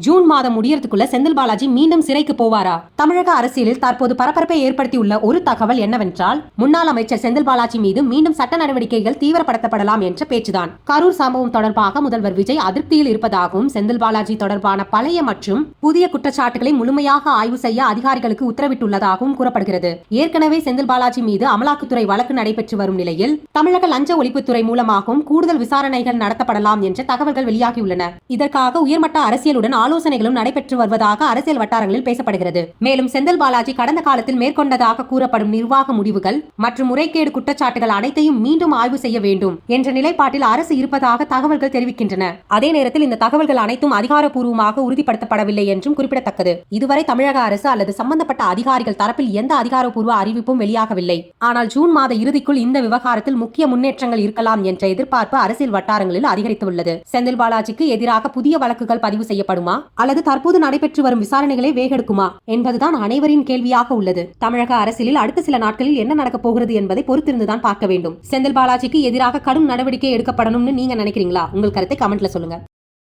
June மாதம் முடியறதுக்குள்ள செந்தில் பாலாஜி மீண்டும் சிறைக்கு போவாரா? தமிழக அரசியலில் தற்போது பரபரப்பை ஏற்படுத்தியுள்ள ஒரு தகவல் என்னவென்றால், முன்னாள் அமைச்சர் செந்தில் பாலாஜி மீது மீண்டும் சட்ட நடவடிக்கைகள் தீவிரப்படுத்தப்படலாம் என்ற பேச்சுதான். கரூர் சம்பவம் தொடர்பாக முதல்வர் விஜய் அதிருப்தியில் இருப்பதாகவும், செந்தில் பாலாஜி தொடர்பான பழைய மற்றும் புதிய குற்றச்சாட்டுகளை முழுமையாக ஆய்வு செய்ய அதிகாரிகளுக்கு உத்தரவிட்டுள்ளதாகவும் கூறப்படுகிறது. ஏற்கனவே செந்தில் பாலாஜி மீது அமலாக்கத்துறை வழக்கு நடைபெற்று வரும் நிலையில், தமிழக லஞ்ச ஒழிப்புத்துறை மூலமாகவும் கூடுதல் விசாரணைகள் நடத்தப்படலாம் என்ற தகவல்கள் வெளியாகியுள்ளன. இதற்காக உயர்மட்ட அரசியலுடன் ஆலோசனைகளும் நடைபெற்று வருவதாக அரசியல் வட்டாரங்களில் பேசப்படுகிறது. மேலும் செந்தில் பாலாஜி கடந்த காலத்தில் மேற்கொண்டதாக கூறப்படும் நிர்வாக முடிவுகள் மற்றும் முறைகேடு குற்றச்சாட்டுகள் அனைத்தையும் மீண்டும் ஆய்வு செய்ய வேண்டும் என்ற நிலைப்பாட்டில் அரசு இருப்பதாக தகவல்கள் தெரிவிக்கின்றன. அதே நேரத்தில் இந்த தகவல்கள் அனைத்தும் அதிகாரப்பூர்வமாக உறுதிப்படுத்தப்படவில்லை என்றும் குறிப்பிடத்தக்கது. இதுவரை தமிழக அரசு அல்லது சம்பந்தப்பட்ட அதிகாரிகள் தரப்பில் எந்த அதிகாரப்பூர்வ அறிவிப்பும் வெளியாகவில்லை. ஆனால் ஜூன் மாத இறுதிக்குள் இந்த விவகாரத்தில் முக்கிய முன்னேற்றங்கள் இருக்கலாம் என்ற எதிர்பார்ப்பு அரசியல் வட்டாரங்களில் அதிகரித்துள்ளது. செந்தில் பாலாஜிக்கு எதிராக புதிய வழக்குகள் பதிவு செய்யப்படுமா அல்லது தற்போது நடைபெற்று வரும் விசாரணைகளை வேகெடுக்குமா என்பதுதான் அனைவரின் கேள்வியாக உள்ளது. தமிழக அரசியலில் அடுத்த சில நாட்களில் என்ன நடக்கப் போகிறது என்பதை பொறுத்திருந்துதான் பார்க்க வேண்டும். செந்தில் பாலாஜிக்கு எதிராக கடும் நடவடிக்கை எடுக்கப்படணும்னு நீங்க நினைக்கிறீங்களா? உங்கள் கருத்தை கமெண்ட்ல சொல்லுங்க.